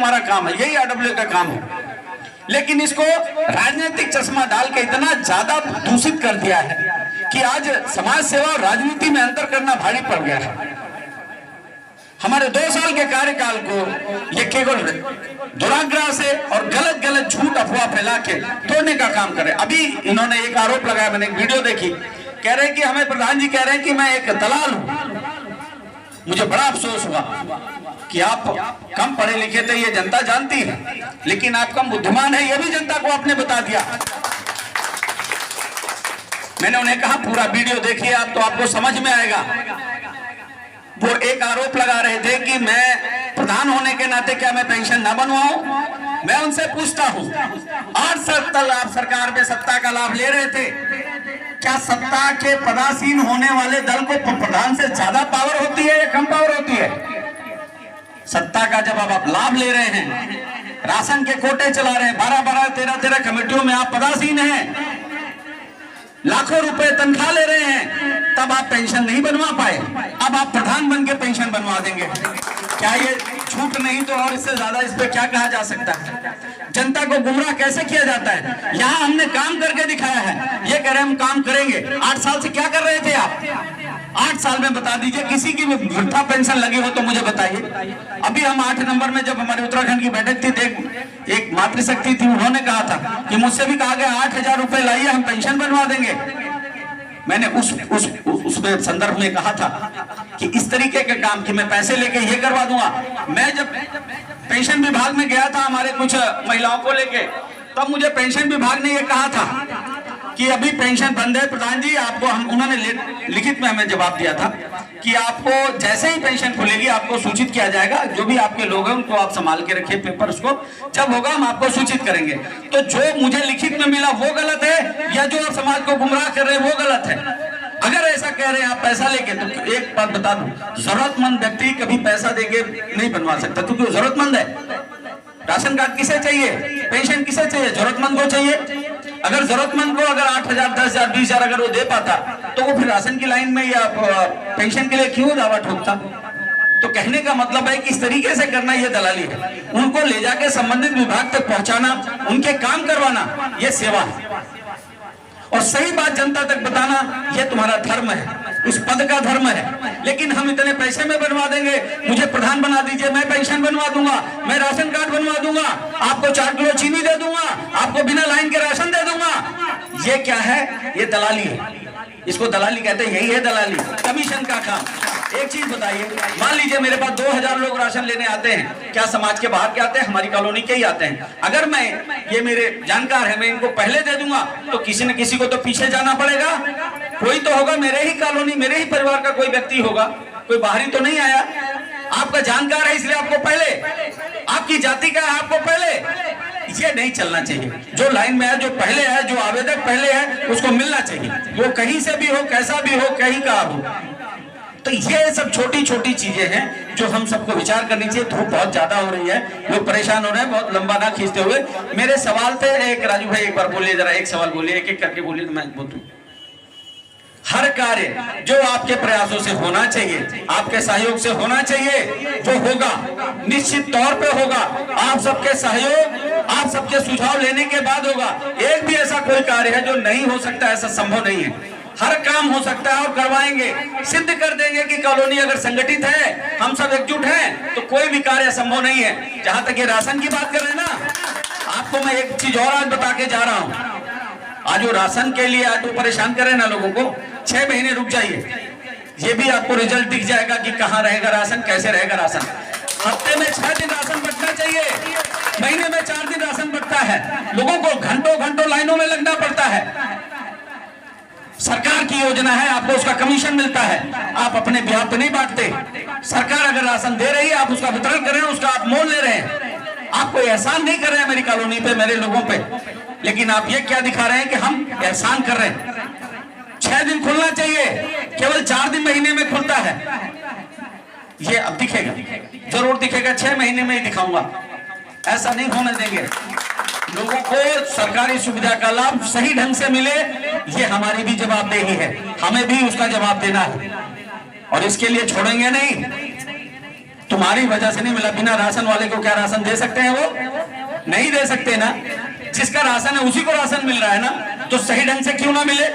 तुम्हारा काम है, यही आरडब्ल्यू का काम है। लेकिन इसको राजनीतिक चश्मा डाल के इतना ज्यादा दूषित कर दिया है कि आज समाज सेवा और राजनीति में अंतर करना भारी पड़ गया है। हमारे 2 साल के कार्यकाल को ये केवल दुराग्रह से और गलत गलत झूठ अफवाह फैला के तोड़ने का काम करे। अभी इन्होंने एक आरोप लगाया, मैंने एक वीडियो देखी, कह रहे हैं कि हमें प्रधान जी कह रहे हैं कि मैं एक दलाल हूं। मुझे बड़ा अफसोस हुआ कि आप कम पढ़े लिखे थे, ये जनता जानती है, लेकिन आप कम बुद्धिमान है, ये भी जनता को आपने बता दिया। मैंने उन्हें कहा पूरा वीडियो देखिए आप, तो आपको समझ में आएगा। वो एक आरोप लगा रहे थे कि मैं प्रधान होने के नाते क्या मैं पेंशन ना बनवाऊं। मैं उनसे पूछता हूं, 8 साल आप सरकार में सत्ता का लाभ ले रहे थे, क्या सत्ता के पदासीन होने वाले दल को प्रधान से ज्यादा पावर होती है या कम पावर होती है? सत्ता का जब आप लाभ ले रहे हैं, राशन के कोटे चला रहे हैं, 12-12, 13-13 कमेटियों में आप पदासीन हैं, लाखों रुपए तनख्वाह ले रहे हैं, तब आप पेंशन नहीं बनवा पाए। अब आप प्रधान बन के पेंशन बनवा देंगे। क्या ये झूठ नहीं तो और इससे ज्यादा इस पे क्या कहा जा सकता है? जनता को गुमराह कैसे किया जाता है? यहाँ हमने काम करके दिखाया है, ये कह रहे हम काम करेंगे। 8 साल से क्या कर रहे थे आप? 8 साल में बता दीजिए, किसी की वृद्धा पेंशन लगी हो तो मुझे बताइए। अभी हम 8 नंबर में जब हमारे उत्तराखंड की बैठक थी, एक मातृशक्ति थी, उन्होंने कहा था कि मुझसे भी कहा गया 8,000 रुपए लाइए, हम पेंशन बनवा देंगे। मैंने उसमें संदर्भ में कहा था कि इस तरीके के काम कि मैं पैसे लेके ये करवा दूंगा। मैं जब पेंशन विभाग में गया था हमारे कुछ महिलाओं को लेके, तब मुझे पेंशन विभाग ने ये कहा था कि अभी पेंशन बंद है प्रधान जी, आपको उन्होंने लिखित में हमें जवाब दिया था कि आपको जैसे ही पेंशन खुलेगी आपको सूचित किया जाएगा। जो भी आपके लोग हैं उनको आप संभाल के रखिए पेपर, उसको जब होगा हम आपको सूचित करेंगे। तो जो मुझे लिखित में मिला वो गलत है या जो आप समाज को गुमराह कर रहे हैं वो गलत है? अगर ऐसा कह रहे हैं आप पैसा लेके, तो एक बात बता दूं, जरूरतमंद व्यक्ति कभी पैसा देके नहीं बनवा सकता, क्योंकि वो जरूरतमंद है। राशन कार्ड किसे चाहिए? पेंशन किसे चाहिए? जरूरतमंद को चाहिए। अगर जरूरतमंद को अगर 8,000, 10,000, 20,000 अगर वो दे पाता तो वो फिर राशन की लाइन में या पेंशन के लिए क्यों दावा ठोकता? तो कहने का मतलब है कि इस तरीके से करना ये दलाली है। उनको ले जाके संबंधित विभाग तक पहुंचाना, उनके काम करवाना, ये सेवा है। और सही बात जनता तक बताना, ये तुम्हारा धर्म है, उस पद का धर्म है। लेकिन हम इतने पैसे में बनवा देंगे, मुझे प्रधान बना दीजिए, मैं पेंशन बनवा दूंगा, मैं राशन कार्ड बनवा दूंगा, आपको 4 किलो चीनी दे दूंगा, आपको बिना लाइन के राशन दे दूंगा। ये क्या है? ये दलाली है। इसको दलाली कहते हैं। यही है दलाली, कमीशन का काम। एक चीज बताइए, मान लीजिए मेरे पास 2,000 लोग राशन लेने आते हैं, क्या समाज के बाहर के आते हैं? हमारी कॉलोनी के ही आते हैं। अगर मैं, ये मेरे जानकार है, मैं इनको पहले दे दूंगा तो किसी न किसी को तो पीछे जाना पड़ेगा। कोई तो होगा, मेरे ही कॉलोनी, मेरे ही परिवार का कोई व्यक्ति होगा, कोई बाहरी तो नहीं आया। आपका जानकार है इसलिए आपको पहले, आपकी जाति का है आपको पहले। ये नहीं चलना चाहिए। जो लाइन में है, जो पहले है, जो आवेदक पहले है, उसको मिलना चाहिए, वो कहीं से भी हो, कैसा भी हो, कहीं का हो। तो ये सब छोटी छोटी चीजें हैं जो हम सबको विचार करनी चाहिए। धूप बहुत ज्यादा हो रही है, लोग परेशान हो रहे हैं, बहुत लंबा ना खींचते हुए मेरे सवाल थे। एक राजू भाई एक बार बोलिए, जरा एक सवाल बोलिए, एक एक करके बोलिए तो मैं बोलूं। हर कार्य जो आपके प्रयासों से होना चाहिए, आपके सहयोग से होना चाहिए, वो होगा, निश्चित तौर पे होगा। आप सबके सहयोग, आप सबके सुझाव लेने के बाद होगा। एक भी ऐसा कोई कार्य है जो नहीं हो सकता, ऐसा संभव नहीं है। हर काम हो सकता है और करवाएंगे, सिद्ध कर देंगे कि कॉलोनी अगर संगठित है, हम सब एकजुट हैं, तो कोई भी कार्य असंभव नहीं है। जहां तक ये राशन की बात कर रहे हैं ना, आपको मैं एक चीज और आज बता के जा रहा हूं। आज वो राशन के लिए आज वो परेशान कर रहे हैं ना लोगों को, 6 महीने रुक जाइए, ये भी आपको रिजल्ट दिख जाएगा कि कहां रहेगा राशन, कैसे रहेगा राशन। हफ्ते में 6 दिन राशन बंटना चाहिए, महीने में 4 दिन राशन बंटता है। लोगों को घंटों घंटों लाइनों में लगना पड़ता है। सरकार की योजना है, आपको उसका कमीशन मिलता है, आप अपने ब्याह पे नहीं बांटते। सरकार अगर राशन दे रही है, आप उसका वितरण कर रहे हैं, उसका आप मोल ले रहे हैं। आप कोई एहसान नहीं कर रहे हैं मेरी कॉलोनी पे, मेरे लोगों पे, लेकिन आप ये क्या दिखा रहे हैं कि हम एहसान कर रहे हैं। 6 दिन खुलना चाहिए, केवल 4 दिन महीने में खुलता है। ये अब दिखेगा, जरूर दिखेगा, 6 महीने में ही दिखाऊंगा। ऐसा नहीं होने देंगे। लोगों को सरकारी सुविधा का लाभ सही ढंग से मिले, ये हमारी भी जवाबदेही है, हमें भी उसका जवाब देना है और इसके लिए छोड़ेंगे नहीं। तुम्हारी वजह से नहीं मिला। बिना राशन वाले को क्या राशन दे सकते हैं? वो नहीं दे सकते ना। जिसका राशन है उसी को राशन मिल रहा है ना, तो सही ढंग से क्यों ना मिले?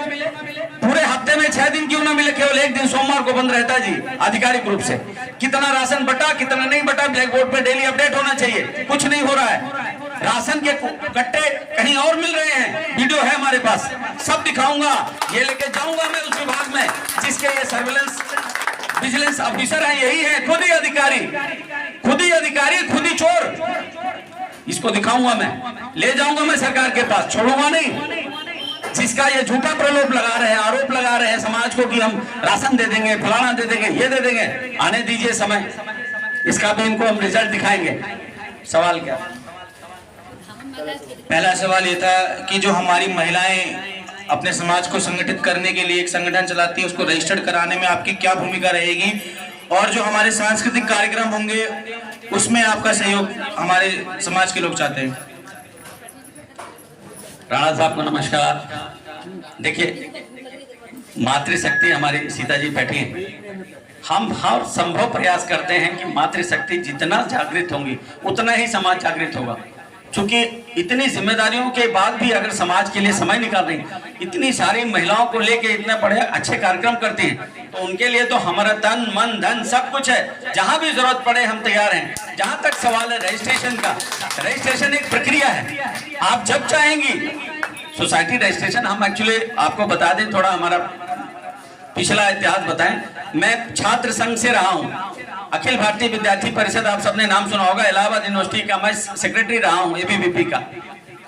पूरे हफ्ते में 6 दिन क्यों ना मिले? केवल एक दिन सोमवार को बंद रहता है जी आधिकारिक रूप से। कितना राशन बटा, कितना नहीं बटा, ब्लैक बोर्ड पे डेली अपडेट होना चाहिए। कुछ नहीं हो रहा है। राशन के कट्टे कहीं और मिल रहे हैं, वीडियो है हमारे पास, सब दिखाऊंगा। ये लेके जाऊंगा मैं उस विभाग में जिसके ये सर्विलेंस विजिलेंस ऑफिसर है, यही है, खुद ही अधिकारी, खुद ही चोर। इसको दिखाऊंगा मैं, ले जाऊंगा मैं सरकार के पास, छोड़ूंगा नहीं। जिसका ये झूठा प्रलोभ लगा रहे हैं, आरोप लगा रहे हैं समाज को कि हम राशन दे देंगे, फलाना दे देंगे, ये दे देंगे, आने दीजिए समय, इसका भी इनको हम रिजल्ट दिखाएंगे। सवाल क्या? पहला सवाल ये था कि जो हमारी महिलाएं अपने समाज को संगठित करने के लिए एक संगठन चलाती है, उसको रजिस्टर्ड कराने में आपकी क्या भूमिका रहेगी, और जो हमारे सांस्कृतिक कार्यक्रम होंगे उसमें आपका सहयोग हमारे समाज के लोग चाहते हैं। राणा साहब को नमस्कार। देखिए, मातृशक्ति हमारी सीता जी बैठी हैं। हम हर संभव प्रयास करते हैं कि मातृशक्ति जितना जागृत होंगी उतना ही समाज जागृत होगा। क्योंकि इतनी जिम्मेदारियों के बाद भी अगर समाज के लिए समय निकाल रही, इतनी सारी महिलाओं को लेके इतने बड़े अच्छे कार्यक्रम करती हैं, तो उनके लिए तो हमारा तन मन धन सब कुछ है। जहां भी जरूरत पड़े हम तैयार हैं। जहां तक सवाल है रजिस्ट्रेशन का, रजिस्ट्रेशन एक प्रक्रिया है। आप जब चाहेंगी सोसाइटी रजिस्ट्रेशन, हम एक्चुअली आपको बता दें, थोड़ा हमारा पिछला इतिहास बताएं। मैं छात्र संघ से रहा हूँ, अखिल भारतीय विद्यार्थी परिषद, आप सबने नाम सुना होगा, इलाहाबाद यूनिवर्सिटी का मैं सेक्रेटरी रहा हूँ, एबीवीपी का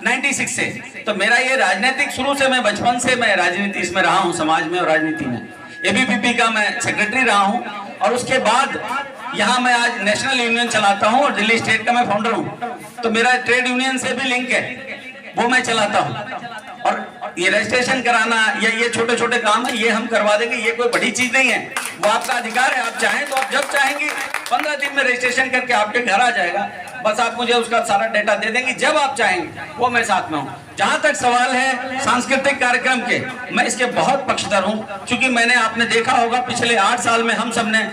96 से। तो मेरा ये राजनीतिक शुरू से, मैं बचपन से मैं राजनीति इसमें रहा हूँ, समाज में और राजनीति में। एबीवीपी का मैं सेक्रेटरी रहा हूँ, और उसके बाद यहाँ मैं आज नेशनल यूनियन चलाता हूँ और दिल्ली स्टेट का मैं फाउंडर हूँ। तो मेरा ट्रेड यूनियन से भी लिंक है, वो मैं चलाता हूँ। और ये रजिस्ट्रेशन कराना या ये छोटे छोटे काम है, ये हम करवा देंगे, ये कोई बड़ी चीज नहीं है। वो आपका अधिकार है, आप चाहें तो आप जब चाहेंगे 15 दिन में रजिस्ट्रेशन करके आपके घर आ जाएगा। बस आप मुझे उसका सारा डेटा दे देंगे, जब आप चाहेंगे वो मैं साथ में हूँ। जहां तक सवाल है सांस्कृतिक कार्यक्रम के, मैं इसके बहुत पक्षधर हूँ। क्योंकि मैंने, आपने देखा होगा पिछले 8 साल में हम सबने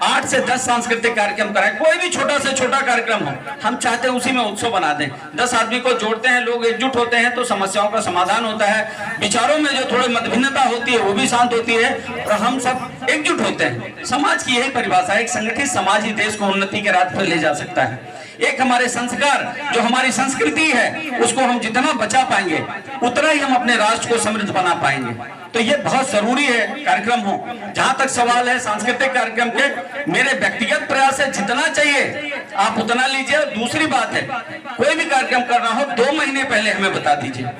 8 से 10 सांस्कृतिक कार्यक्रम कराए। कोई भी छोटा से छोटा कार्यक्रम हो, हम चाहते हैं उसी में उत्सव बना दें। 10 आदमी को जोड़ते हैं, लोग एकजुट होते हैं तो समस्याओं का समाधान होता है। विचारों में जो थोड़ी मतभिन्नता होती है वो भी शांत होती है, और हम सब एकजुट होते हैं। समाज की यही परिभाषा है, एक संगठित समाज ही देश को उन्नति के राह पर ले जा सकता है। एक हमारे संस्कार, जो हमारी संस्कृति है, उसको हम जितना बचा पाएंगे उतना ही हम अपने राष्ट्र को समृद्ध बना पाएंगे। तो ये बहुत जरूरी है कार्यक्रम हो। जहां तक सवाल है सांस्कृतिक कार्यक्रम के, मेरे व्यक्तिगत प्रयास से जितना चाहिए आप उतना लीजिए। और दूसरी बात है, कोई भी कार्यक्रम करना हो 2 महीने पहले हमें बता दीजिए।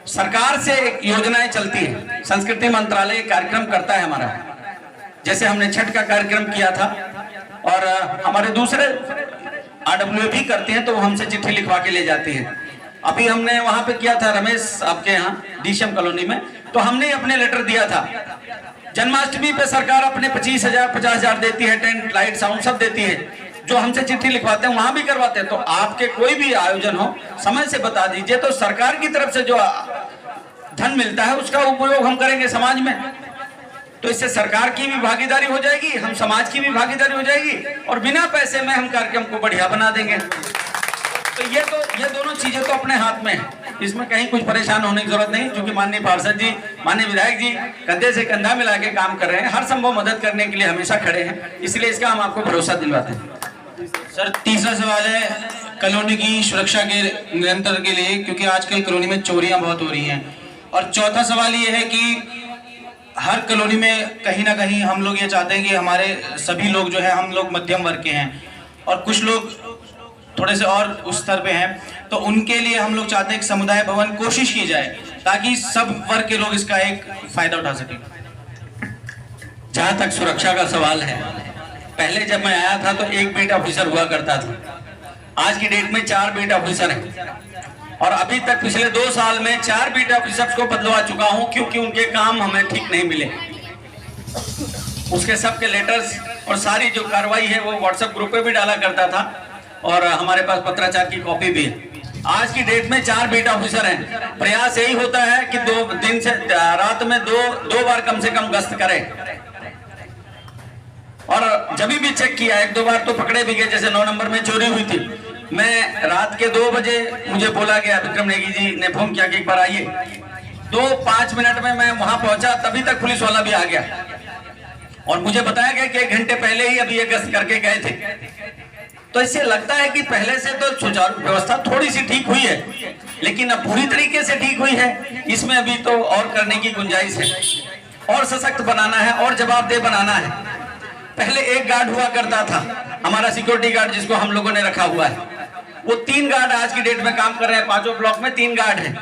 सरकार से एक योजनाएं चलती है, संस्कृति मंत्रालय कार्यक्रम करता है हमारा। जैसे हमने छठ का कार्यक्रम किया था, और हमारे दूसरे RWA भी करते हैं, तो वो हमसे चिट्ठी लिखवा के ले जाते हैं। अभी हमने वहां पे किया था रमेश आपके यहाँ डीसीएम कॉलोनी में, तो हमने अपने लेटर दिया था। जन्माष्टमी पे सरकार अपने 25,000 50,000 देती है, टेंट लाइट साउंड सब देती है। जो हमसे चिट्ठी लिखवाते हैं वहां भी करवाते हैं। तो आपके कोई भी आयोजन हो समय से बता दीजिए, तो सरकार की तरफ से जो धन मिलता है उसका उपयोग हम करेंगे समाज में। तो इससे सरकार की भी भागीदारी हो जाएगी, हम समाज की भी भागीदारी हो जाएगी, और बिना पैसे में हम कार्यक्रम को बढ़िया बना देंगे। तो ये दोनों चीजें तो अपने हाथ में है, इसमें कहीं कुछ परेशान होने की जरूरत नहीं। क्योंकि माननीय पार्षद जी, माननीय विधायक जी कंधे से कंधा मिला के काम कर रहे हैं, हर संभव मदद करने के लिए हमेशा खड़े हैं। इसलिए इसका हम आपको भरोसा दिलवाते हैं। सर, तीसरा सवाल है कॉलोनी की सुरक्षा के निरंतर के लिए, क्योंकि आजकल कॉलोनी में चोरियां बहुत हो रही हैं। और चौथा सवाल ये है कि हर कॉलोनी में कहीं ना कहीं हम लोग ये चाहते हैं कि हमारे सभी लोग जो है, हम लोग मध्यम वर्ग के हैं और कुछ लोग थोड़े से और उस स्तर पे हैं, तो उनके लिए हम लोग चाहते हैं कि समुदाय भवन कोशिश की जाए ताकि सब वर्ग के लोग इसका एक फायदा उठा सकें। जहां तक सुरक्षा का सवाल है, पहले जब मैं आया था तो 1 बीट ऑफिसर हुआ करता था, आज की डेट में 4 बीट ऑफिसर हैं। और अभी तक पिछले 2 साल में 4 बीट ऑफिसर्स को बदलवा चुका हूं, क्योंकि उनके काम हमें ठीक नहीं मिले। उसके सबके लेटर्स और सारी जो कार्रवाई है वो व्हाट्सएप ग्रुप पे भी डाला करता था, और हमारे पास पत्राचार की कॉपी भी है। आज की डेट में 4 बीट ऑफिसर हैं। प्रयास यही होता है कि 2 दिन से रात में दो बार कम से कम गश्त करें। और जब भी चेक किया, 1-2 बार तो पकड़े भी गए, जैसे 9 नंबर में चोरी हुई थी। मैं रात के 2 बजे मुझे बोला गया, विक्रम नेगी जी ने फोन किया कि एक बार आइए। 2-5 मिनट में मैं वहां पहुंचा, तभी तक पुलिस वाला भी आ गया और मुझे बताया गया कि 1 घंटे पहले ही अभी ये गश्त करके गए थे। तो इससे लगता है कि पहले से तो सुचारू व्यवस्था थोड़ी सी ठीक हुई है, लेकिन अब पूरी तरीके से ठीक हुई है। इसमें अभी तो और करने की गुंजाइश है, और सशक्त बनाना है और जवाबदेह बनाना है। पहले एक गार्ड हुआ करता था, हमारा सिक्योरिटी गार्ड जिसको हम लोगों ने रखा हुआ है, वो 3 गार्ड आज की डेट में काम कर रहे हैं। 5 ब्लॉक में 3 गार्ड है।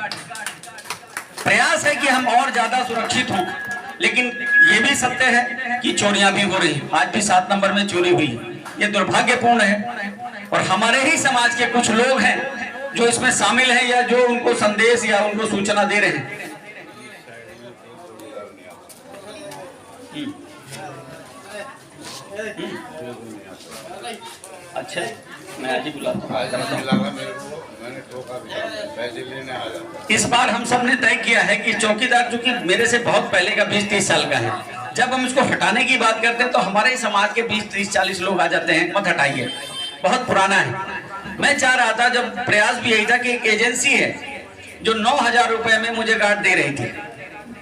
प्रयास है कि हम और ज्यादा सुरक्षित हों, लेकिन ये भी सत्य है कि चोरियां भी हो रही। आज भी 7 नंबर में चोरी हुई, ये दुर्भाग्यपूर्ण है। और हमारे ही समाज के कुछ लोग हैं जो इसमें शामिल हैं, या जो उनको संदेश या उनको सूचना दे रहे हैं। अच्छा, मैं आज ही बुलाता हूँ। इस बार हम सब ने तय किया है कि चौकीदार, जो कि मेरे से बहुत पहले का 20-30 साल का है, जब हम इसको हटाने की बात करते हैं तो हमारे समाज के 20-30-40 लोग आ जाते हैं, मत हटाइए, बहुत पुराना है। मैं चाह रहा था, जब प्रयास भी यही था कि एक एजेंसी है जो 9,000 रुपए में मुझे गार्ड दे रही थी।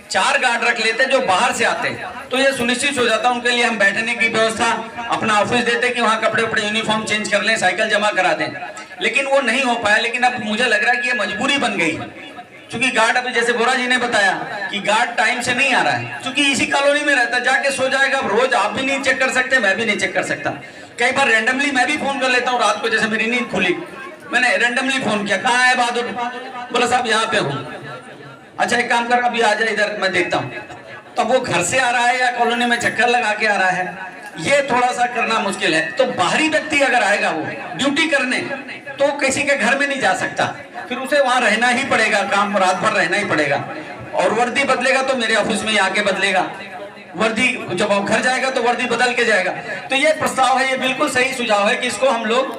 4 गार्ड रख लेते जो बाहर से आते, तो ये सुनिश्चित हो जाता उनके लिए हम बैठने की व्यवस्था, अपना ऑफिस देते कि वहाँ कपड़े उपड़े यूनिफॉर्म चेंज कर लें, साइकिल जमा करा दें। लेकिन वो नहीं हो पाया। लेकिन अब मुझे लग रहा है कि ये मजबूरी बन गई, क्योंकि गार्ड अभी, जैसे बोरा जी ने बताया कि गार्ड टाइम से नहीं आ रहा है, क्योंकि इसी कॉलोनी में रहता, जाके सो जाएगा। रोज आप भी नहीं चेक कर सकते, मैं भी नहीं चेक कर सकता। कई बार रैंडमली मैं भी फोन कर लेता हूँ रात को, जैसे मेरी नींद खुली, मैंने रैंडमली फोन किया, कहाँ है बहादुर? बोला साहब यहाँ पे हूँ। अच्छा एक काम कर, अभी आ जाए इधर, मैं देखता हूँ। तब वो घर से आ रहा है या कॉलोनी में चक्कर लगा के आ रहा है, ये थोड़ा सा करना मुश्किल है। तो बाहरी व्यक्ति अगर आएगा वो ड्यूटी करने, तो किसी के घर में नहीं जा सकता, फिर उसे वहां रहना ही पड़ेगा, काम रात भर रहना ही पड़ेगा। और वर्दी बदलेगा तो मेरे ऑफिस में आके बदलेगा, वर्दी जब वो घर जाएगा तो वर्दी बदल के जाएगा। तो ये प्रस्ताव है, ये बिल्कुल सही सुझाव है कि इसको हम लोग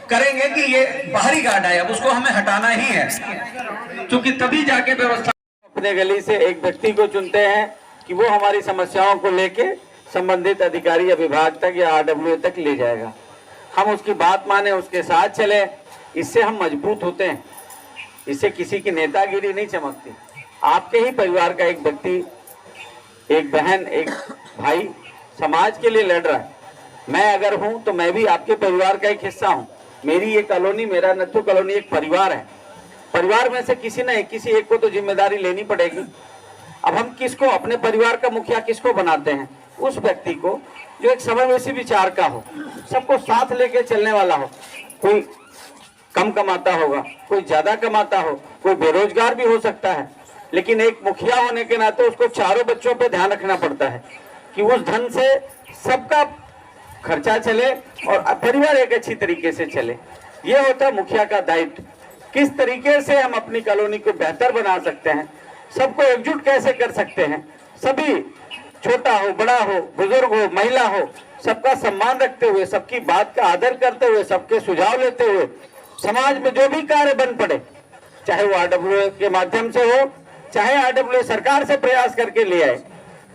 करेंगे कि ये बाहरी गार्ड है, अब उसको हमें हटाना ही है, क्योंकि तभी जाके व्यवस्था। अपने गली से एक व्यक्ति को चुनते हैं कि वो हमारी समस्याओं को लेके संबंधित अधिकारी या विभाग तक या RWA तक ले जाएगा। हम उसकी बात माने, उसके साथ चले, इससे हम मजबूत होते हैं, इससे किसी की नेतागिरी नहीं चमकती। आपके ही परिवार का एक व्यक्ति, एक बहन, एक भाई समाज के लिए लड़ रहा है। मैं अगर हूं तो मैं भी आपके परिवार का एक हिस्सा हूं। मेरी ये कॉलोनी, मेरा नत्थू कॉलोनी एक परिवार है। परिवार में से किसी एक को तो जिम्मेदारी लेनी पड़ेगी। अब हम किसको, अपने परिवार का मुखिया किसको बनाते हैं? उस व्यक्ति को जो एक समावेशी विचार का हो, सबको साथ लेके चलने वाला हो। कोई कम कमाता होगा, कोई ज्यादा कमाता हो, कोई बेरोजगार भी हो सकता है, लेकिन एक मुखिया होने के नाते उसको चारों बच्चों पे ध्यान रखना पड़ता है कि उस धन से सबका खर्चा चले और परिवार एक अच्छी तरीके से चले। ये होता है मुखिया का दायित्व। किस तरीके से हम अपनी कॉलोनी को बेहतर बना सकते हैं, सबको एकजुट कैसे कर सकते हैं, सभी छोटा हो, बड़ा हो, बुजुर्ग हो, महिला हो, सबका सम्मान रखते हुए, सबकी बात का आदर करते हुए, सबके सुझाव लेते हुए, समाज में जो भी कार्य बन पड़े, चाहे वो RWA के माध्यम से हो, चाहे RWA सरकार से प्रयास करके ले आए,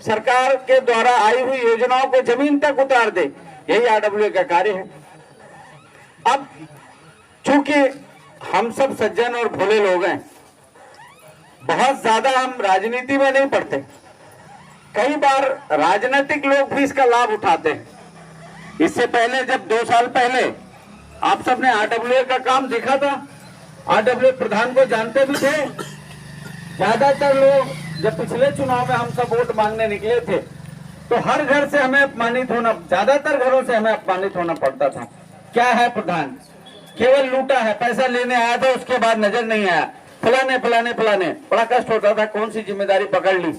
सरकार के द्वारा आई हुई योजनाओं को जमीन तक उतार दे, यही RWA का कार्य है। अब चूंकि हम सब सज्जन और भोले लोग हैं, बहुत ज्यादा हम राजनीति में नहीं पड़ते। कई बार राजनीतिक लोग भी इसका लाभ उठाते हैं। इससे पहले जब 2 साल पहले आप सबने RWA का काम देखा था, RWA प्रधान को जानते भी थे। ज्यादातर लोग जब पिछले चुनाव में हम सब वोट मांगने निकले थे, तो हर घर से हमें अपमानित होना, ज्यादातर घरों से हमें अपमानित होना पड़ता था। क्या है प्रधान, केवल लूटा है, पैसा लेने आया था, उसके बाद नजर नहीं आया, फलाने फलाने फलाने। बड़ा कष्ट होता था, कौन सी जिम्मेदारी पकड़ ली,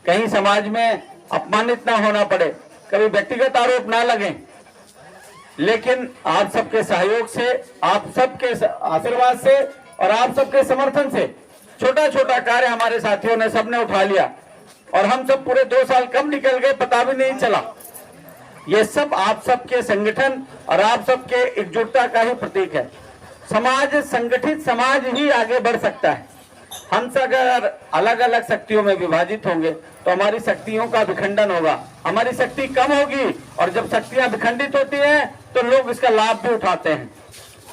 कहीं समाज में अपमानित ना होना पड़े, कभी व्यक्तिगत आरोप ना लगे। लेकिन आप सबके सहयोग से, आप सबके आशीर्वाद से और आप सबके समर्थन से छोटा छोटा कार्य हमारे साथियों ने सबने उठा लिया और हम सब पूरे 2 साल कब निकल गए पता भी नहीं चला। ये सब आप सबके संगठन और आप सबके एकजुटता का ही प्रतीक है। समाज, संगठित समाज ही आगे बढ़ सकता है। हम सब अगर अलग अलग शक्तियों में विभाजित होंगे तो हमारी शक्तियों का विखंडन होगा, हमारी शक्ति कम होगी, और जब शक्तियां विखंडित होती हैं तो लोग इसका लाभ भी उठाते हैं।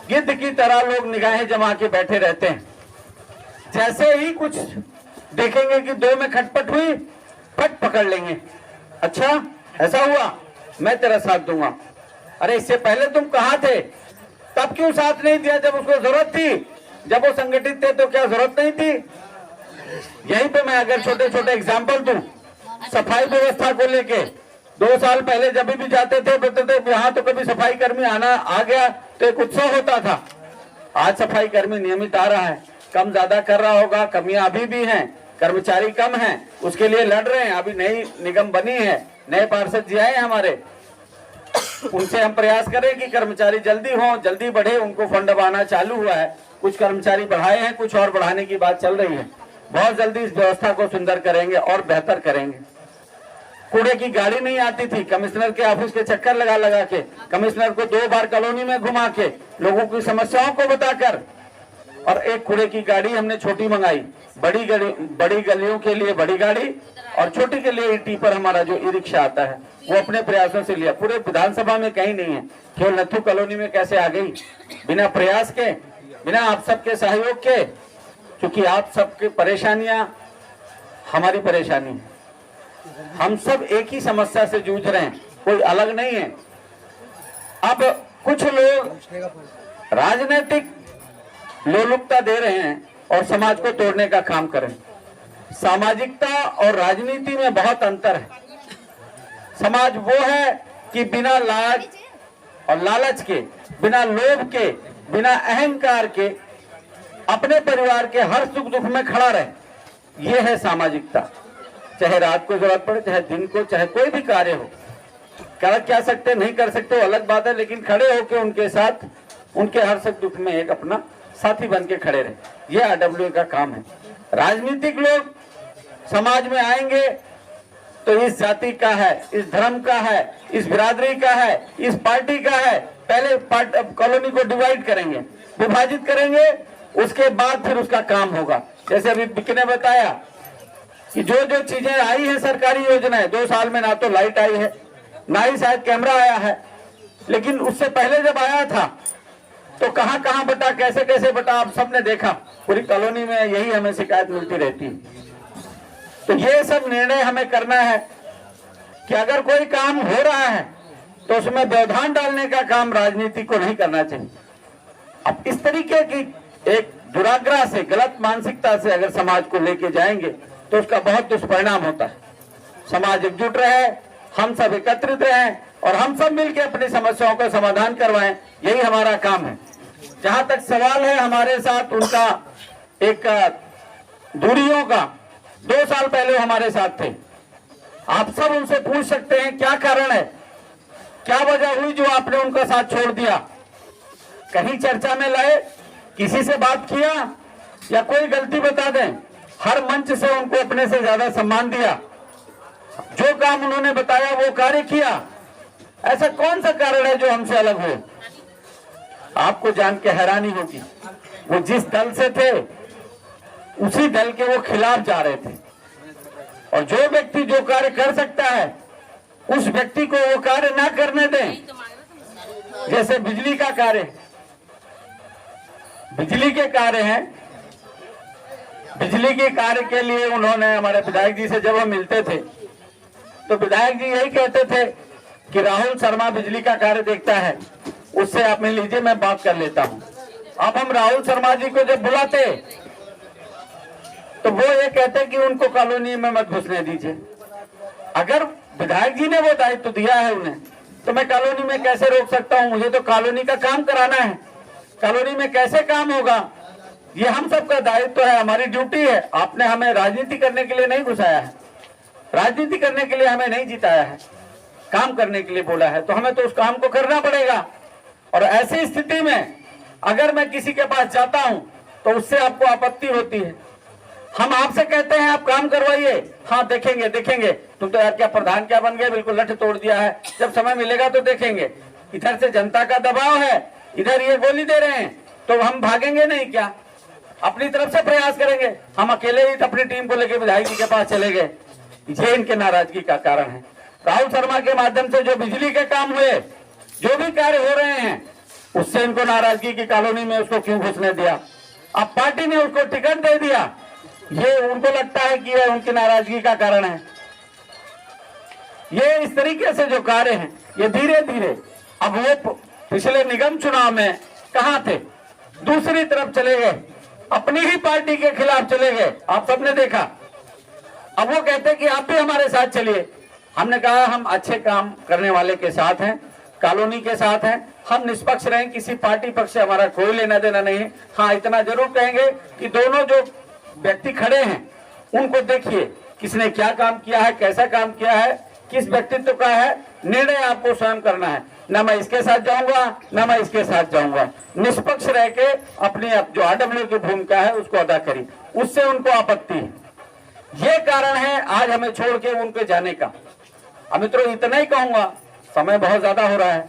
गिद्ध की तरह लोग निगाहें जमा के बैठे रहते हैं। जैसे ही कुछ देखेंगे कि दो में खटपट हुई, फट पकड़ लेंगे, अच्छा ऐसा हुआ, मैं तेरा साथ दूंगा। अरे इससे पहले तुम कहाँ थे, तब क्यों साथ नहीं दिया जब उसको जरूरत थी? जब वो संगठित थे तो क्या जरूरत नहीं थी? यहीं पे मैं अगर छोटे छोटे एग्जाम्पल दूं, सफाई व्यवस्था को लेके 2 साल पहले जब भी जाते थे बोलते थे यहाँ तो कभी सफाई कर्मी आना आ गया तो एक उत्सव होता था। आज सफाई कर्मी नियमित आ रहा है, कम ज्यादा कर रहा होगा, कमियां अभी भी हैं, कर्मचारी कम हैं, उसके लिए लड़ रहे हैं। अभी नई निगम बनी है, नए पार्षद जी आए हमारे, उनसे हम प्रयास करें कि कर्मचारी जल्दी हो, जल्दी बढ़े, उनको फंड आना चालू हुआ है, कुछ कर्मचारी बढ़ाए हैं, कुछ और बढ़ाने की बात चल रही है। बहुत जल्दी इस व्यवस्था को सुंदर करेंगे और बेहतर करेंगे। कूड़े की गाड़ी नहीं आती थी, कमिश्नर के ऑफिस के चक्कर लगा लगा के, कमिश्नर को 2 बार कॉलोनी में घुमा के, लोगों की समस्याओं को बताकर, और एक कूड़े की गाड़ी हमने छोटी मंगाई। बड़ी गलियों के लिए बड़ी गाड़ी और छोटी के लिए टीपर हमारा जो ई रिक्शा आता है वो अपने प्रयासों से लिया। पूरे विधानसभा में कहीं नहीं है, केवल नथु कॉलोनी में कैसे आ गई, बिना प्रयास के, बिना आप सबके सहयोग के, क्योंकि आप सबकी परेशानियां हमारी परेशानी है, हम सब एक ही समस्या से जूझ रहे हैं, कोई अलग नहीं है। अब कुछ लोग राजनीतिक लोलुपता दे रहे हैं और समाज को तोड़ने का काम करें। सामाजिकता और राजनीति में बहुत अंतर है। समाज वो है कि बिना लाज और लालच के, बिना लोभ के, बिना अहंकार के अपने परिवार के हर सुख दुख में खड़ा रहे, ये है सामाजिकता। चाहे रात को जरूरत पड़े, चाहे दिन को, चाहे कोई भी कार्य हो, कर क्या सकते नहीं कर सकते वो अलग बात है, लेकिन खड़े होकर उनके साथ उनके हर सुख दुख में एक अपना साथी बन के खड़े रहे, ये आरडब्ल्यूए का काम है। राजनीतिक लोग समाज में आएंगे तो इस जाति का है, इस धर्म का है, इस बिरादरी का है, इस पार्टी का है, पहले कॉलोनी को डिवाइड करेंगे, विभाजित करेंगे, उसके बाद फिर उसका काम होगा। जैसे अभी बिक्की ने बताया कि जो जो चीजें आई है सरकारी योजनाएं, 2 साल में ना तो लाइट आई है, ना ही शायद कैमरा आया है, लेकिन उससे पहले जब आया था तो कहां कहां बटा, कैसे कैसे बटा, आप सबने देखा। पूरी कॉलोनी में यही हमें शिकायत मिलती रहती है। तो ये सब निर्णय हमें करना है कि अगर कोई काम हो रहा है तो उसमें व्यवधान डालने का काम राजनीति को नहीं करना चाहिए। अब इस तरीके की एक दुराग्रह से, गलत मानसिकता से अगर समाज को लेके जाएंगे तो उसका बहुत दुष्परिणाम होता है। समाज एकजुट रहे, हम सब एकत्रित रहें और हम सब मिलकर अपनी समस्याओं का समाधान करवाएं, यही हमारा काम है। जहां तक सवाल है हमारे साथ उनका एक दूरियों का, 2 साल पहले हमारे साथ थे, आप सब उनसे पूछ सकते हैं क्या कारण है, क्या वजह हुई जो आपने उनका साथ छोड़ दिया। कहीं चर्चा में लाए, किसी से बात किया या कोई गलती बता दें, हर मंच से उनको अपने से ज्यादा सम्मान दिया, जो काम उन्होंने बताया वो कार्य किया। ऐसा कौन सा कारण है जो हमसे अलग हो? आपको जान के हैरानी होगी, वो जिस दल से थे उसी दल के वो खिलाफ जा रहे थे, और जो व्यक्ति जो कार्य कर सकता है उस व्यक्ति को वो कार्य ना करने दें। जैसे बिजली का कार्य, बिजली के कार्य हैं, बिजली के कार्य के लिए उन्होंने हमारे विधायक जी से जब हम मिलते थे तो विधायक जी यही कहते थे कि राहुल शर्मा बिजली का कार्य देखता है, उससे आप मिल लीजिए, मैं बात कर लेता हूं। अब हम राहुल शर्मा जी को जब बुलाते तो वो ये कहते कि उनको कॉलोनी में मत घुसने दीजिए। अगर विधायक जी ने वो दायित्व दिया है उन्हें, तो मैं कॉलोनी में कैसे रोक सकता हूं? मुझे तो कॉलोनी का काम कराना है, कॉलोनी में कैसे काम होगा ये हम सबका दायित्व है, हमारी ड्यूटी है। आपने हमें राजनीति करने के लिए नहीं घुसाया है, राजनीति करने के लिए हमें नहीं जिताया है, काम करने के लिए बोला है, तो हमें तो उस काम को करना पड़ेगा। और ऐसी स्थिति में अगर मैं किसी के पास जाता हूं तो उससे आपको आपत्ति होती है, हम आपसे कहते हैं आप काम करवाइए, हाँ देखेंगे देखेंगे, तुम तो यार क्या प्रधान क्या बन गए, बिल्कुल लठ तोड़ दिया है, जब समय मिलेगा तो देखेंगे। इधर से जनता का दबाव है, इधर ये गोली दे रहे हैं, तो हम भागेंगे नहीं क्या? अपनी तरफ से प्रयास करेंगे। हम अकेले ही अपनी टीम को लेकर विधायक जी के पास चले गए, ये इनके नाराजगी का कारण है। राहुल शर्मा के माध्यम से जो बिजली के काम हुए, जो भी कार्य हो रहे हैं, उससे इनको नाराजगी की कॉलोनी में उसको क्यों घुसने दिया। अब पार्टी ने उसको टिकट दे दिया, ये उनको लगता है कि ये उनकी नाराजगी का कारण है। ये इस तरीके से जो कार्य हैं, ये धीरे धीरे अब वो पिछले निगम चुनाव में कहां थे, दूसरी तरफ चले गए, अपनी ही पार्टी के खिलाफ चले गए, आप सबने देखा। अब वो कहते कि आप भी हमारे साथ चलिए। हमने कहा हम अच्छे काम करने वाले के साथ हैं, कॉलोनी के साथ हैं, हम निष्पक्ष रहें, किसी पार्टी पक्ष से हमारा कोई लेना देना नहीं है। हाँ, इतना जरूर कहेंगे कि दोनों जो व्यक्ति खड़े हैं उनको देखिए, किसने क्या काम किया है, कैसा काम किया है, किस व्यक्तित्व का है, निर्णय आपको स्वयं करना है। ना मैं इसके साथ जाऊंगा, ना मैं इसके साथ जाऊंगा। निष्पक्ष रह के अपनी जो आरडब्ल्यू की भूमिका है उसको अदा करी, उससे उनको आपत्ति है। ये कारण है आज हमें छोड़ के उनके जाने का। अब मित्रों, इतना ही कहूंगा, समय बहुत ज्यादा हो रहा है,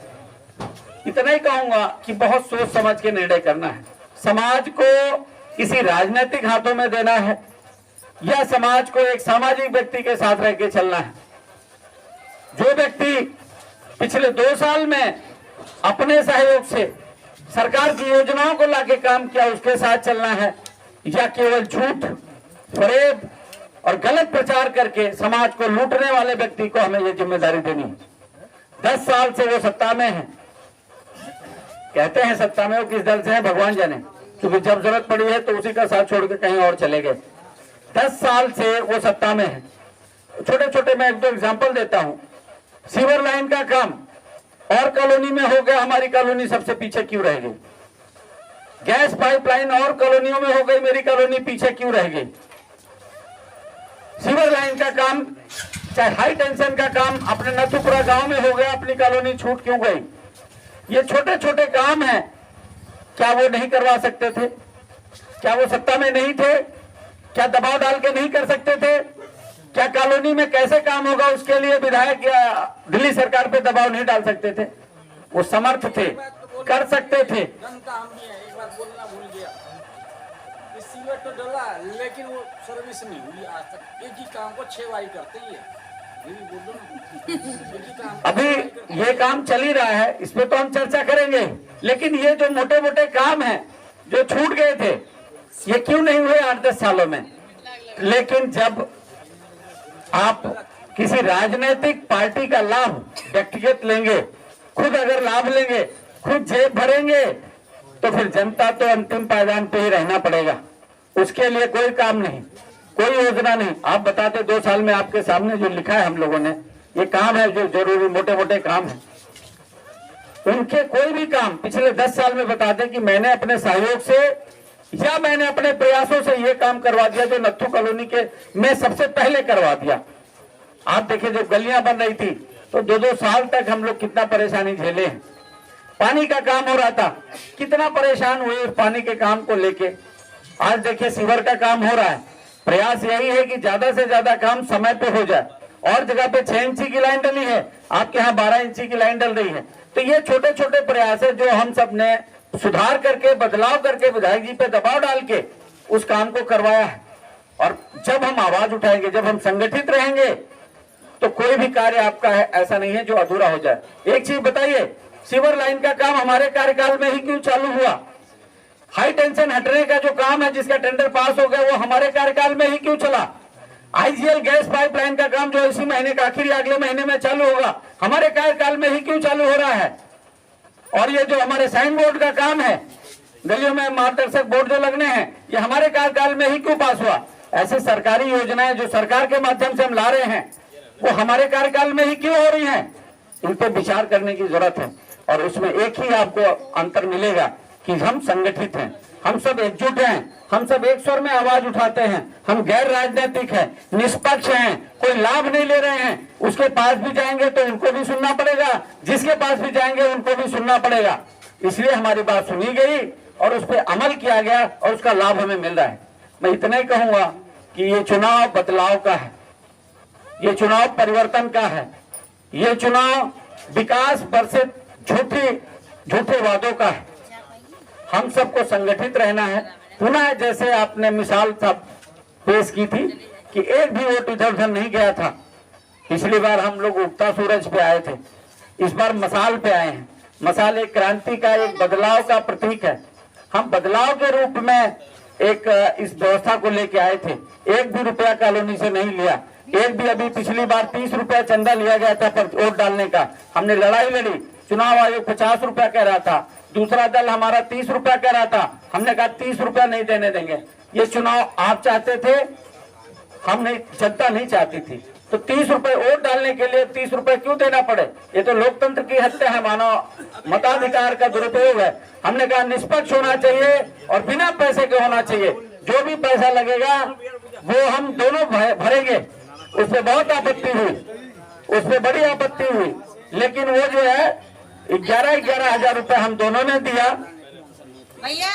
इतना ही कहूंगा कि बहुत सोच समझ के निर्णय करना है। समाज को किसी राजनीतिक हाथों में देना है या समाज को एक सामाजिक व्यक्ति के साथ रह के चलना है। जो व्यक्ति पिछले 2 साल में अपने सहयोग से सरकार की योजनाओं को लाके काम किया, उसके साथ चलना है, या केवल झूठ, फरेब और गलत प्रचार करके समाज को लूटने वाले व्यक्ति को हमें ये जिम्मेदारी देनी है। 10 साल से वो सत्ता में है, कहते हैं सत्ता में वो किस दल से है भगवान जाने, क्योंकि जब जरूरत पड़ी है तो उसी का साथ छोड़ के कहीं और चले गए। 10 साल से वो सत्ता में है। छोटे छोटे मैं 1-2 एग्जाम्पल देता हूं। सीवर लाइन का काम और कॉलोनी में हो गया, हमारी कॉलोनी सबसे पीछे क्यों रह गई। गैस पाइपलाइन और कॉलोनियों में हो गई, मेरी कॉलोनी पीछे क्यों रह गई। सीवर लाइन का काम, चाहे हाई टेंशन का काम अपने नथुपुरा गांव में हो गया, अपनी कॉलोनी छूट क्यों गई। ये छोटे छोटे काम हैं, क्या वो नहीं करवा सकते थे? क्या वो सत्ता में नहीं थे? क्या दबाव डाल के नहीं कर सकते थे? क्या कॉलोनी में कैसे काम होगा उसके लिए विधायक या दिल्ली सरकार पे दबाव नहीं डाल सकते थे? वो समर्थ थे, कर सकते थे। एक बात बोलना भूल गया, सीवर तो डला लेकिन वो सर्विस नहीं हुई आज तक। एक ही काम को 6 बारी करते ही है। अभी ये काम चल ही रहा है, इस पे तो हम चर्चा करेंगे, लेकिन ये जो मोटे मोटे काम हैं जो छूट गए थे, ये क्यों नहीं हुए 8-10 सालों में। लेकिन जब आप किसी राजनीतिक पार्टी का लाभ व्यक्तिगत लेंगे, खुद अगर लाभ लेंगे, खुद जेब भरेंगे, तो फिर जनता तो अंतिम पायदान पे ही रहना पड़ेगा। उसके लिए कोई काम नहीं, कोई योजना नहीं। आप बताते 2 साल में आपके सामने जो लिखा है हम लोगों ने, ये काम है जो जरूरी मोटे मोटे काम है। उनके कोई भी काम पिछले 10 साल में बताते कि मैंने अपने सहयोग से या मैंने अपने प्रयासों से ये काम करवा दिया जो नत्थू कॉलोनी के मैं सबसे पहले करवा दिया। आप देखिए, जब गलियां बन रही थी तो 2-2 साल तक हम लोग कितना परेशानी झेले हैं। पानी का काम हो रहा था, कितना परेशान हुए उस पानी के काम को लेके। आज देखिए सीवर का काम हो रहा है। प्रयास यही है कि ज्यादा से ज्यादा काम समय पे हो जाए। और जगह पे 6 इंची की लाइन डली है, आपके यहाँ 12 इंची की लाइन डल रही है। तो ये छोटे छोटे प्रयास है जो हम सब ने सुधार करके, बदलाव करके, विधायक जी पे दबाव डाल के उस काम को करवाया है। और जब हम आवाज उठाएंगे, जब हम संगठित रहेंगे, तो कोई भी कार्य आपका है ऐसा नहीं है जो अधूरा हो जाए। एक चीज बताइए, सीवर लाइन का काम हमारे कार्यकाल में ही क्यों चालू हुआ? हाई टेंशन हटने का जो काम है जिसका टेंडर पास हो गया, वो हमारे कार्यकाल में ही क्यों चला? आईजीएल गैस पाइपलाइन का काम जो इसी महीने का आखिर या अगले महीने में चालू होगा, हमारे कार्यकाल में ही क्यों चालू हो रहा है? और ये जो हमारे साइन बोर्ड का काम है, गलियों में मार्गदर्शक बोर्ड जो लगने हैं, ये हमारे कार्यकाल में ही क्यों पास हुआ? ऐसे सरकारी योजनाएं जो सरकार के माध्यम से हम ला रहे हैं, वो हमारे कार्यकाल में ही क्यों हो रही हैं? इन पर विचार करने की जरूरत है। और उसमें एक ही आपको अंतर मिलेगा कि हम संगठित हैं, हम सब एकजुट हैं, हम सब एक स्वर में आवाज उठाते हैं, हम गैर राजनीतिक हैं, निष्पक्ष हैं, कोई लाभ नहीं ले रहे हैं। उसके पास भी जाएंगे तो उनको भी सुनना पड़ेगा, जिसके पास भी जाएंगे उनको भी सुनना पड़ेगा। इसलिए हमारी बात सुनी गई और उस पर अमल किया गया और उसका लाभ हमें मिल रहा है। मैं इतना ही कहूंगा कि ये चुनाव बदलाव का है, ये चुनाव परिवर्तन का है, ये चुनाव विकास वर्षित झूठे वादों का है। हम सबको संगठित रहना है, पुनः जैसे आपने मिसाल पेश की थी कि एक भी वोट इधर उधर नहीं गया था। पिछली बार हम लोग उगता सूरज पे आए थे, इस बार मसाल पे आए हैं। मसाल एक क्रांति का, एक बदलाव का प्रतीक है। हम बदलाव के रूप में एक इस व्यवस्था को लेके आए थे। एक भी रुपया कॉलोनी से नहीं लिया, एक भी। अभी पिछली बार 30 रुपया चंदा लिया गया था पर वोट डालने का, हमने लड़ाई लड़ी। चुनाव आयोग 50 रुपया कह रहा था, दूसरा दल हमारा 30 रुपया कह रहा था। हमने कहा 30 रुपया नहीं देने देंगे। ये चुनाव आप चाहते थे, हम नहीं, जनता नहीं चाहती थी। तो 30 रुपए वोट डालने के लिए 30 रुपए क्यों देना पड़े? ये तो लोकतंत्र की हत्या है, मानव मताधिकार का दुरुपयोग है। हमने कहा निष्पक्ष होना चाहिए और बिना पैसे के होना चाहिए। जो भी पैसा लगेगा वो हम दोनों भरेंगे। उसमें बहुत आपत्ति हुई, उसमें बड़ी आपत्ति हुई, लेकिन वो जो है 11,000 हजार रुपए हम दोनों ने दिया। भैया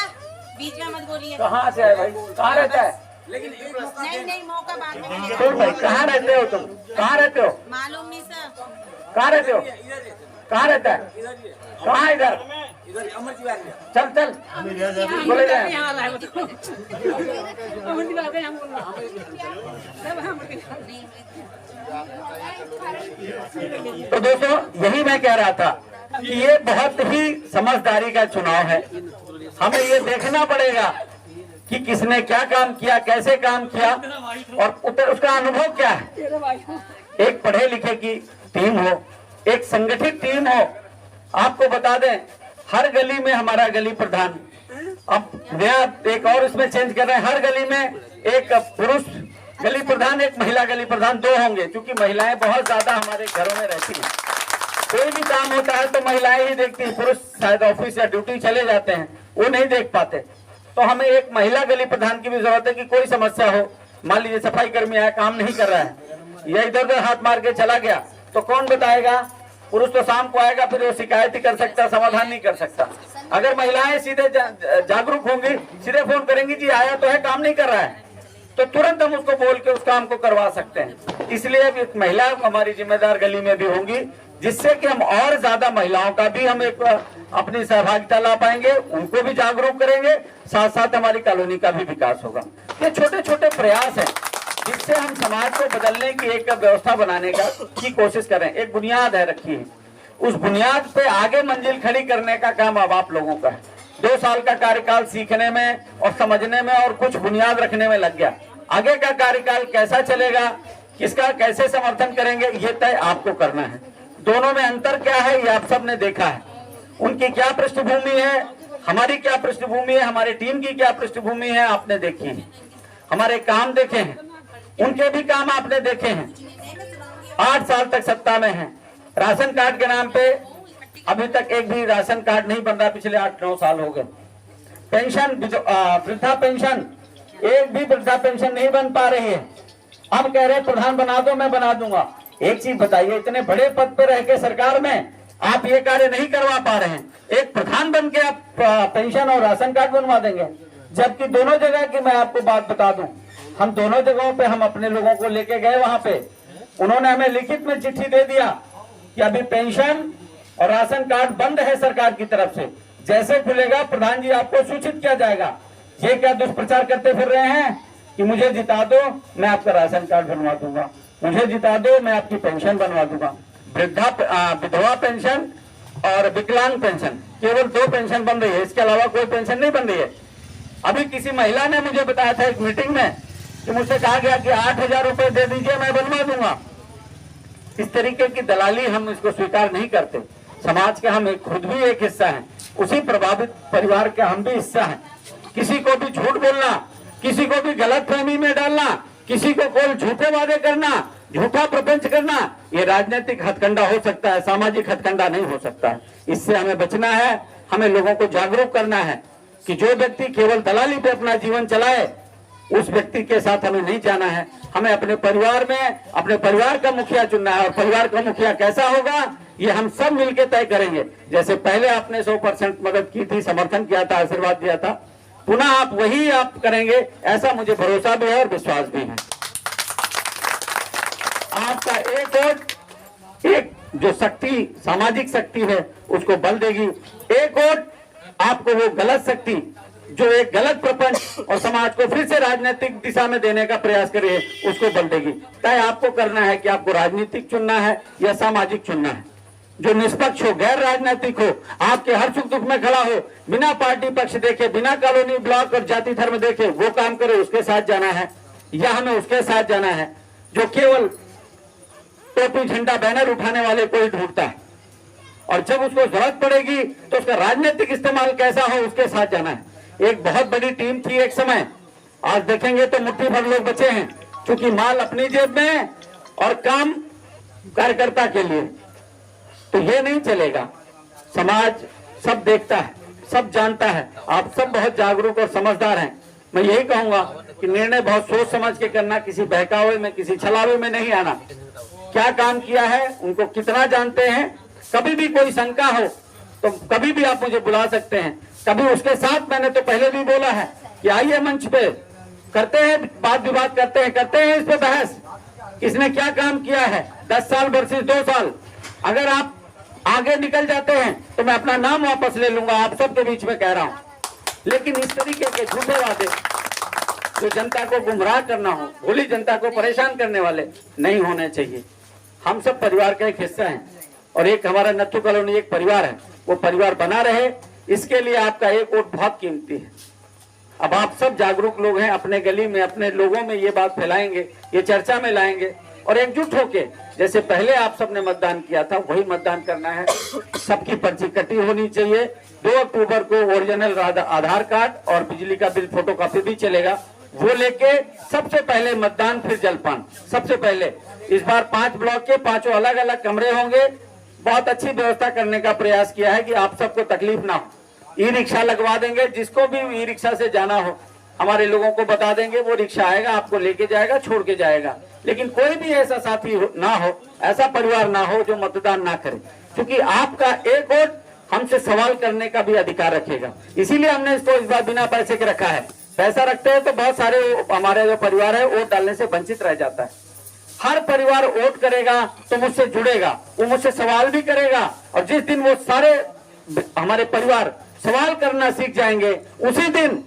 बीच में मत बोलिए। कहाँ से है भाई, कहाँ रहता है? लेकिन एक मौका नहीं मौका बाद में मिलेगा। तो भाई कहाँ रहते हो तुम? कहाँ रहते हो? मालूम नहीं सर। कहाँ रहते हो? इधर कहाँ रहता है? कहाँ इधर? इधर अमर दीवार में। चल चल बोले जाए। तो दोस्तों यही मैं कह रहा था कि ये बहुत ही समझदारी का चुनाव है। हमें ये देखना पड़ेगा कि किसने क्या काम किया, कैसे काम किया और उसका अनुभव क्या है। एक पढ़े लिखे की टीम हो, एक संगठित टीम हो। आपको बता दें हर गली में हमारा गली प्रधान, अब नया एक और इसमें चेंज कर रहे हैं, हर गली में एक पुरुष गली प्रधान, एक महिला गली प्रधान, 2 होंगे, क्योंकि महिलाएं बहुत ज्यादा हमारे घरों में रहती हैं। कोई भी काम होता है तो महिलाएं ही देखती हैं, पुरुष शायद ऑफिस या ड्यूटी चले जाते हैं, वो नहीं देख पाते। तो हमें एक महिला गली प्रधान की भी जरूरत है कि कोई समस्या हो, मान लीजिए सफाई कर्मी आया, काम नहीं कर रहा है या इधर उधर हाथ मार के चला गया, तो कौन बताएगा? पुरुष तो शाम को आएगा, फिर वो शिकायत ही कर सकता, समाधान नहीं कर सकता। अगर महिलाएं सीधे जागरूक होंगी, सीधे फोन करेंगी जी आया तो है, काम नहीं कर रहा है, तो तुरंत हम उसको बोल के उस काम को करवा सकते हैं। इसलिए अब महिलाएं हमारी जिम्मेदार गली में भी होंगी, जिससे कि हम और ज्यादा महिलाओं का भी हम एक अपनी सहभागिता ला पाएंगे, उनको भी जागरूक करेंगे, साथ साथ हमारी कॉलोनी का भी विकास होगा। ये छोटे छोटे प्रयास हैं जिससे हम समाज को बदलने की एक व्यवस्था बनाने की कोशिश करें। एक बुनियाद है रखी है, उस बुनियाद पे आगे मंजिल खड़ी करने का काम अब आप लोगों का है। 2 साल का कार्यकाल सीखने में और समझने में और कुछ बुनियाद रखने में लग गया। आगे का कार्यकाल कैसा चलेगा, किसका कैसे समर्थन करेंगे, ये तय आपको करना है। दोनों में अंतर क्या है ये आप सबने देखा है। उनकी क्या पृष्ठभूमि है, हमारी क्या पृष्ठभूमि है, हमारी टीम की क्या पृष्ठभूमि है, आपने देखी है। हमारे काम देखे हैं, उनके भी काम आपने देखे हैं। 8 साल तक सत्ता में हैं। राशन कार्ड के नाम पे अभी तक एक भी राशन कार्ड नहीं बन रहा, पिछले 8-9 साल हो गए। पेंशन, वृद्धा पेंशन, एक भी वृद्धा पेंशन नहीं बन पा रही है। अब कह रहे प्रधान बना दो, मैं बना दूंगा। एक चीज बताइए, इतने बड़े पद पे रह के सरकार में आप ये कार्य नहीं करवा पा रहे हैं, एक प्रधान बन के आप पेंशन और राशन कार्ड बनवा देंगे। जबकि दोनों जगह की मैं आपको बात बता दूं, हम दोनों जगहों पे हम अपने लोगों को लेके गए, वहां पे उन्होंने हमें लिखित में चिट्ठी दे दिया कि अभी पेंशन और राशन कार्ड बंद है सरकार की तरफ से, जैसे खुलेगा प्रधान जी आपको सूचित किया जाएगा। ये क्या दुष्प्रचार करते फिर रहे हैं कि मुझे जिता दो मैं आपका राशन कार्ड बनवा दूंगा, मुझे जिता दो मैं आपकी पेंशन बनवा दूंगा। विधवा पेंशन और विकलांग पेंशन, केवल 2 पेंशन बन रही है, इसके अलावा कोई पेंशन नहीं बन रही है। अभी किसी महिला ने मुझे बताया था एक मीटिंग में कि मुझसे कहा गया कि 8,000 रुपए दे दीजिए मैं बनवा दूंगा। इस तरीके की दलाली हम इसको स्वीकार नहीं करते। समाज के हम खुद भी एक हिस्सा हैं, उसी प्रभावित परिवार के हम भी हिस्सा हैं। किसी को भी झूठ बोलना, किसी को भी गलत फहमी में डालना, किसी को कोई झूठे वादे करना, झूठा प्रपंच करना, ये राजनीतिक हथकंडा हो सकता है, सामाजिक हथकंडा नहीं हो सकता है। इससे हमें बचना है। हमें लोगों को जागरूक करना है कि जो व्यक्ति केवल दलाली पे अपना जीवन चलाए उस व्यक्ति के साथ हमें नहीं जाना है। हमें अपने परिवार में अपने परिवार का मुखिया चुनना है, और परिवार का मुखिया कैसा होगा ये हम सब मिलकर तय करेंगे। जैसे पहले आपने 100% मदद की थी, समर्थन किया था, आशीर्वाद दिया था, पुनः आप वही आप करेंगे, ऐसा मुझे भरोसा भी है और विश्वास भी है। आपका एक वोट, एक जो शक्ति, सामाजिक शक्ति है, उसको बल देगी। एक वोट आपको वो गलत शक्ति जो एक गलत प्रपंच और समाज को फिर से राजनीतिक दिशा में देने का प्रयास करे उसको बल देगी। तय आपको करना है कि आपको राजनीतिक चुनना है या सामाजिक चुनना है, जो निष्पक्ष हो, गैर राजनीतिक हो, आपके हर सुख दुख में खड़ा हो, बिना पार्टी पक्ष देखे, बिना कॉलोनी ब्लॉक और जाति धर्म देखे वो काम करे, उसके साथ जाना है या हमें उसके साथ जाना है जो केवल टोपी झंडा बैनर उठाने वाले को ही ढूंढता है और जब उसको जरूरत पड़ेगी तो उसका राजनीतिक इस्तेमाल कैसा हो उसके साथ जाना है। एक बहुत बड़ी टीम थी एक समय, आज देखेंगे तो मुट्ठी भर लोग बचे हैं, क्योंकि माल अपनी जेब में है और काम कार्यकर्ता के लिए। तो ये नहीं चलेगा। समाज सब देखता है, सब जानता है, आप सब बहुत जागरूक और समझदार हैं। मैं यही कहूंगा कि निर्णय बहुत सोच समझ के करना, किसी बहकावे में, किसी छलावे में नहीं आना। क्या काम किया है, उनको कितना जानते हैं, कभी भी कोई शंका हो तो कभी भी आप मुझे बुला सकते हैं। कभी उसके साथ मैंने तो पहले भी बोला है कि आइए मंच पे करते हैं, बात विवाद करते हैं इस पे बहस, किसने क्या काम किया है 10 साल वर्सेस 2 साल। अगर आप आगे निकल जाते हैं तो मैं अपना नाम वापस ले लूंगा, आप सबके बीच में कह रहा हूं। लेकिन इस तरीके के झूठे वादे जो जनता को गुमराह करना हो, भोली जनता को परेशान करने वाले नहीं होने चाहिए। हम सब परिवार का एक हिस्सा हैं और एक हमारा नत्थू कॉलोनी एक परिवार है, वो परिवार बना रहे, इसके लिए आपका एक वोट बहुत कीमती है। अब आप सब जागरूक लोग हैं, अपने गली में, अपने लोगों में ये बात फैलाएंगे, ये चर्चा में लाएंगे और एकजुट होके जैसे पहले आप सबने मतदान किया था वही मतदान करना है। सबकी पर्ची कटी होनी चाहिए। 2 अक्टूबर को ओरिजिनल आधार कार्ड और बिजली का बिल फोटोकॉपी भी चलेगा, वो लेके सबसे पहले मतदान, फिर जलपान। सबसे पहले इस बार 5 ब्लॉक के 5 अलग अलग कमरे होंगे। बहुत अच्छी व्यवस्था करने का प्रयास किया है कि आप सबको तकलीफ ना हो। ई रिक्शा लगवा देंगे, जिसको भी ई रिक्शा से जाना हो हमारे लोगों को बता देंगे, वो रिक्शा आएगा, आपको लेके जाएगा, छोड़ के जाएगा। लेकिन कोई भी ऐसा साथी ना हो, ऐसा परिवार ना हो जो मतदान ना करे, क्योंकि आपका एक वोट हमसे सवाल करने का भी अधिकार रखेगा। इसीलिए हमने इसको इस बार बिना पैसे के रखा है। पैसा रखते हैं तो बहुत सारे हमारे जो परिवार है वोट डालने से वंचित रह जाता है। हर परिवार वोट करेगा तो मुझसे जुड़ेगा, वो मुझसे सवाल भी करेगा और जिस दिन वो सारे हमारे परिवार सवाल करना सीख जाएंगे, उसी दिन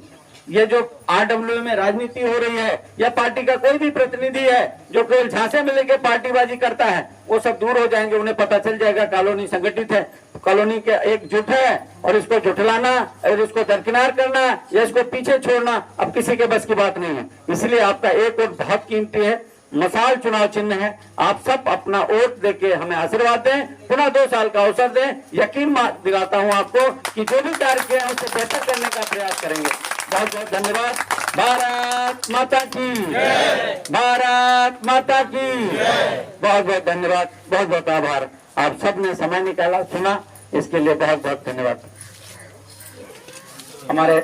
ये जो आरडब्ल्यू में राजनीति हो रही है या पार्टी का कोई भी प्रतिनिधि है जो केवल झांसे में लेके पार्टीबाजी करता है, वो सब दूर हो जाएंगे। उन्हें पता चल जाएगा कॉलोनी संगठित है, कॉलोनी के एक जुट है और इसको जुटलाना और इसको दरकिनार करना या इसको पीछे छोड़ना अब किसी के बस की बात नहीं है। इसलिए आपका एक वोट बहुत कीमती है। मसाल चुनाव चिन्ह है, आप सब अपना वोट देके हमें आशीर्वाद दें, पुनः 2 साल का अवसर दें। यकीन दिलाता हूं आपको कि जो भी कार्य किए हैं उससे बेहतर करने का प्रयास करेंगे। बहुत बहुत धन्यवाद। भारत माता की जय, भारत माता की जय। बहुत बहुत धन्यवाद, बहुत बहुत आभार। आप सबने समय निकाला, सुना, इसके लिए बहुत बहुत धन्यवाद। हमारे